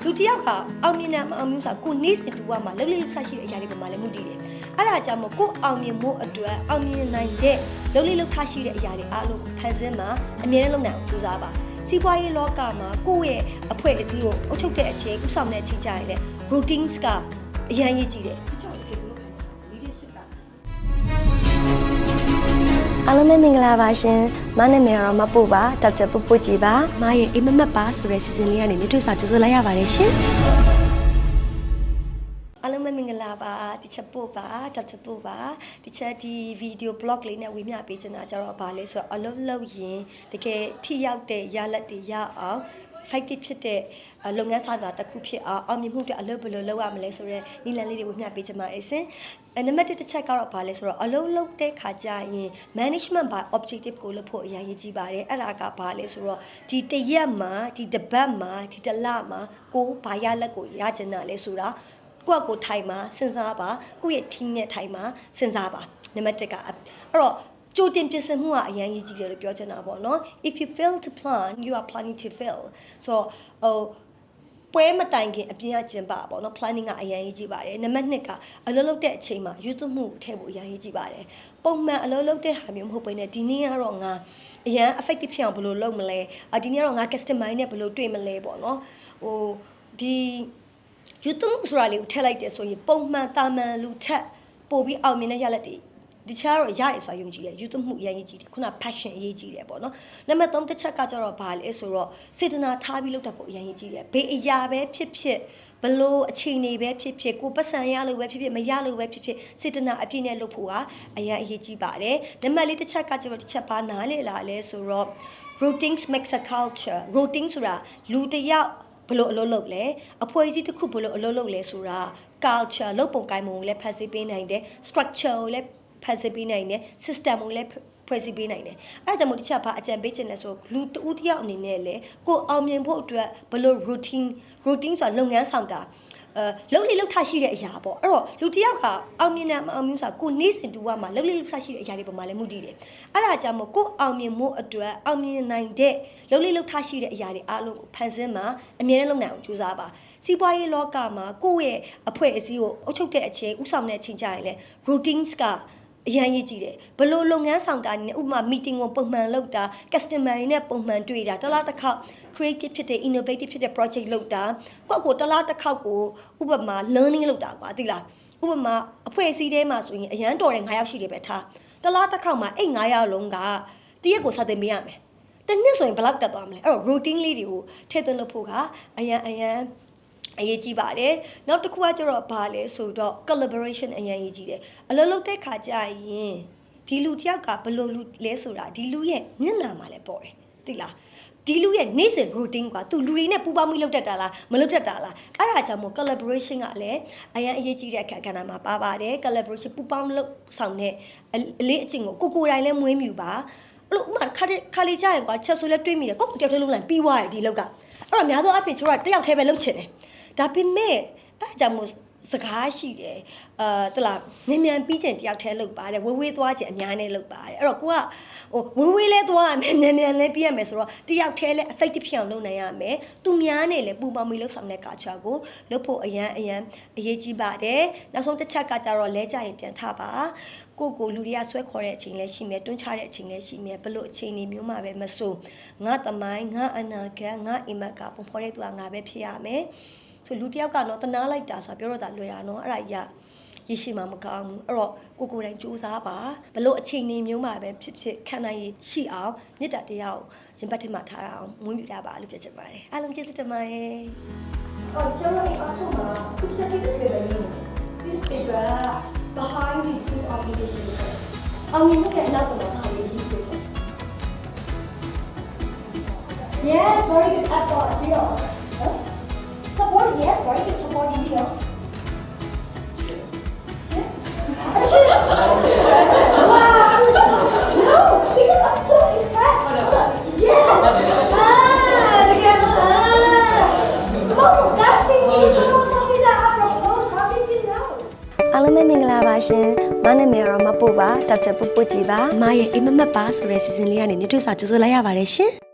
လူတယောက်ကအောင်မြင်တာမအောင်မြင်စားကိုနေ့စဉ်တူရမှာလှုပ်လှုပ်ခါရှိတဲ့အရာတွေပေါ်မှာလည်းမှုတည်တယ်အဲ့ဒါကြောင့်မို့ကိုအောင်မြင်မှုအတွက်အောင်မြင်နိုင်တဲ့လှုပ်လှုပ်ခါရှိတဲ့အရာတွေအားလုံးဖန်ဆင်းမှာအမြဲတမ်းလုပ်နိုင်အောင်ကြိုးစားပါစီးပွားရေးလောကမှာကိုယ့်ရဲ့အဖွဲ့အစည်းကိုအုပ်ချုပ်တဲ့အချိန်ဥဆောင်တဲ့အချိန်ကြရင်လည်း routines ကအရင်ရေးကြည့်တယ်အားလုံးပဲမင်္ဂလာပါရှင်မနာမည်ကတော့မပူပါဒေါက်တာပူပူကြည်ပါမရဲ့အိမ်မမက်ပါဆိုတဲ့စီစဉ်လေးကနေမြတ်တွေ့စာကြိုဆိုလိုက်ရပါတယ်ရှင်အားလုံးပဲမင်္ဂလာပါဒီချက်ပို့ပါဒေါက်တာပို့ပါဒီချက်ဒီဗီဒီယိုဘလော့လေးနဲ့ဝေမျှပေးချင်တာကြတော့ဗာလဲဆိုတော့အလုံးလုံးရင်တကယ်ထိရောက်တဲ့ရလဒ်တွေရအောင် effective ဖြစ်တဲ့လုပ်ငန်းဆောင်တာတစ်ခုဖြစ်အောင်မြင်မှုတွေအလုပ်ဘယ်လိုလုပ်ရမလဲဆိုတော့နည်းလမ်းလေးတွေဝေမျှပေးချင်ပါတယ်ရှင်နံပါတ်1တစ်ချက်ကတော့ဗာလဲဆိုတော့အလုပ်လုပ်တဲ့ခါကျရင် management by objective ကိုလုပ်ဖို့အရင်ရေးကြည့်ပါတယ်အဲ့ဒါကဗာလဲဆိုတော့ဒီတရက်မှာဒီတစ်ပတ်မှာဒီတစ်လမှာကိုဘာရလက်ကိုရချင်တာလဲဆိုတာကိုထိုင်မှာစဉ်းစားပါကိုယ့်ရဲ့ team နဲ့ထိုင်မှာစဉ်းစားပါနံပါတ်1ကအဲ့တော့ကြိုတင်ပြင်ဆင်မှုကအရင်ရေးကြည့်တယ်လို့ပြောချင်တာပေါ့နော် if you fail to plan you are planning to fail so ပွဲမတိုင်ခင်အပြင်ကကျင်းပပါเนาะ planning ကအရင်ရေးကြည့်ပါတယ်နံပါတ်2ကအလုပ်လုပ်တဲ့အချိန်မှာယူသွမှုထည့်ဖို့အရင်ရေးကြည့်ပါတယ်ပုံမှန်အလုပ်လုပ်တဲ့ဟာမျိုးမဟုတ်ဘဲနဲ့ဒီနေ့ကတော့ငါအရင် effective ဖြစ်အောင်ဘယ်လိုလုပ်မလဲဒီနေ့ကတော့ငါ customer နဲ့ဘယ်လိုတွေ့မလဲပေါ့เนาะဒီယူသွမှုဆိုတာလေးကိုထည့်လိုက်တယ်ဆိုရင်ပုံမှန်တာမန်လူထက်ပို့ပြီးအောင်မြင်တဲ့ရလဒ်တွေဒီချားတော့ရရဆိုယုံကြည်တယ်ယူသွမှုအရင်ရေးကြည့်တယ်ခုန passion အရေးကြီးတယ်ပေါ့နော်နံပါတ်3တစ်ချက်ကကျတော့ဘာလဲဆိုတော့စေတနာထားပြီးလုပ်တတ်ဖို့အရင်ရေးကြည့်တယ်ဘေးအရာပဲဖြစ်ဖြစ်ဘလို့အခြေအနေပဲဖြစ်ဖြစ်ကိုပတ်စံရလို့ပဲဖြစ်ဖြစ်မရလို့ပဲဖြစ်ဖြစ်စေတနာအပြည့်နဲ့လုပ်ဖို့ကအရင်အရေးကြီးပါတယ်နံပါတ်4တစ်ချက်ကကျတော့တစ်ချက်ပါနားလေလာလဲဆိုတော့ routines makes a culture routine ဆိုတာလူတယောက်ဘလို့အလုပ်လုပ်လဲအဖွဲ့အစည်းတစ်ခုဘလို့အလုပ်လုပ်လဲဆိုတာ culture လုပ်ပုံကိုင်ပုံကိုလည်းဖန်ဆင်းပေးနိုင်တယ် structure ကိုလည်းဖန်ဆင်းပေးနိုင်တယ် system ကိုလည်းဖွဲ့စည်းပေးနိုင်တယ်အဲ့ဒါကြောင့်မို့တစ်ချက်ပါအကြံပေးခြင်းလဲဆိုလူတဦးတယောက်အနေနဲ့လေကိုအောင်မြင်ဖို့အတွက်ဘလို့ routine ဆိုတာလုပ်ငန်းဆောင်တာလုပ်ထားရှိတဲ့အရာပေါ့အဲ့တော့လူတယောက်ကအောင်မြင်တာမအောင်မြင်ဆိုတာကိုနေ့စဉ်တူရမှာလုပ်ထားရှိတဲ့အရာတွေပေါ်မှာလည်းမှုတည်တယ်အဲ့ဒါကြောင့်မို့ကိုအောင်မြင်မှုအတွက်အောင်မြင်နိုင်တဲ့လုပ်ထားရှိတဲ့အရာတွေအားလုံးကိုဖန်ဆင်းမှာအမြဲတမ်းလုပ်နိုင်အောင်ကြိုးစားပါစီးပွားရေးလောကမှာကိုယ့်ရဲ့အဖွဲ့အစည်းကိုအုပ်ချုပ်တဲ့အချိန်ဥဆောင်တဲ့အချိန်ကြရင်လေ routines ကအရင်ရေးကြည့်တယ်ဘလို့လုပ်ငန်းဆောင်တာနဲ့ဥပမာ meeting ကိုပုံမှန်လုပ်တာ customer တွေနဲ့ပုံမှန်တွေ့တာတစ်လားတစ်ခေါက် creative ဖြစ်တဲ့ innovative ဖြစ်တဲ့ project လုပ်တာကိုတစ်လားတစ်ခေါက်ကိုဥပမာ learning လုပ်တာကွာသိလားဥပမာအဖွဲ့အစည်းထဲမှာဆိုရင်အရန်တော်တဲ့9ယောက်ရှိတယ်ပဲထားတစ်လားတစ်ခေါက်မှာအဲ့9ယောက်လုံးကတရက်ကိုစတင်ပေးရမယ်တနည်းဆိုရင်ဘယ်လောက်တက်သွားမလဲအဲ့တော့ routine လေးတွေကိုထည့်သွင်းလုပ်ဖို့ကအရန်အရေးကြီးပါတယ်နောက်တစ်ခုကကျတော့ဘာလဲဆိုတော့ collaboration အရင်ရေးကြီးတယ်အလုပ်လုပ်တဲ့ခါကျရင်ဒီလူတယောက်ကဘယ်လိုလူလဲဆိုတာဒီလူရဲ့မျက်နှာမှာလည်းပေါ်တယ်သိလားဒီလူရဲ့နေ့စဉ် routine ကသူလူတွေနဲ့ပူးပေါင်းပြီးလုပ်တတ်တာလားမလုပ်တတ်တာလားအဲ့ဒါကြောင့်မို့ collaboration ကလည်းအရင်အရေးကြီးတဲ့အခါကဏ္ဍမှာပါပါတယ် collaboration ပူးပေါင်းလုပ်ဆောင်တဲ့အလေးအကျင့်ကိုကိုယ်တိုင်လည်းမွေးမြူပါအဲ့လိုဥမာခါလေးကြာရင်ကွာချက်ဆိုလဲတွေးမိတယ်ကိုယ်တယောက်တည်းလုံးလိုက်ပြီးသွားတယ်ဒီလောက်ကအဲ့တော့များသောအားဖြင့်ကျွန်တော်ကတယောက်တည်းပဲလုပ်ချင်တယ်ဒါပေမဲ့အဲ့ကြောင့်မို့စကားရှိတယ်တလားမြန်ပြီးချင်တယောက်တည်းလုပ်ပါတယ်ဝေးသွားချင်အများနဲ့လုပ်ပါတယ်အဲ့တော့ကိုကဝေးလဲသွားရမယ်မြန်လဲပြည့်ရမယ်ဆိုတော့တယောက်တည်းလဲ effective ဖြစ်အောင်လုပ်နိုင်ရမယ်သူများနဲ့လဲပူပေါင်းပြီးလုပ်ဆောင်တဲ့ကာချာကိုလုပ်ဖို့အရန်အရေးကြီးပါတယ်နောက်ဆုံးတစ်ချက်ကကြတော့လဲကြရင်ပြန်ထပါကိုလူတွေကဆွဲခေါ်တဲ့အချိန်လည်းရှိမယ်တွန်းချတဲ့အချိန်လည်းရှိမယ်ဘလို့အချိန်တွေမျိုးမှပဲမဆိုငါသမိုင်းငါအနာဂတ်ငါအိမ်မက်ကပုံဖော်တဲ့သူကငါပဲဖြစ်ရမယ်ဆိုလူတယောက်ကတော့တနာလိုက်တာဆိုတာပြောတော့တာလွယ်တာနော်အဲ့ဒါကြီးရရှိမှမကောင်းဘူးအဲ့တော့ကိုယ်တိုင်စူးစမ်းပါဘလို့အချိန်နေမျိုးမှာပဲဖြစ်ခံနိုင်ရရှိအောင်မြစ်တာတရားကိုရင်ပတ်ထမှာထားအောင်မွေးမြူတာပါလို့ပြောချင်ပါတယ်အားလုံးကျေးဇူးတင်ပါတယ်ကျွန်တော်အဆောမှာ this is paper this paper behind this is obligation အောင်မြင်မှုရဲ့နောက်တော့ဟာရေးဖြစ်တယ် Yes very good effort here support yes very good support here Wow! No, because I'm so impressed. Yes. Again. Oh, that's the new something that I proposed. How did you know? အားလုံးပဲမင်္ဂလာပါရှင်။မနာမည်ကတော့မပူပါဒေါက်တာပူပူကြည်ပါ။မရဲ့အိမ်မက်ပါဆိုတဲ့စီစဉ်လေးကနေနေ့တွေ့စာကြိုဆိုလိုက်ရပါတယ်ရှင်။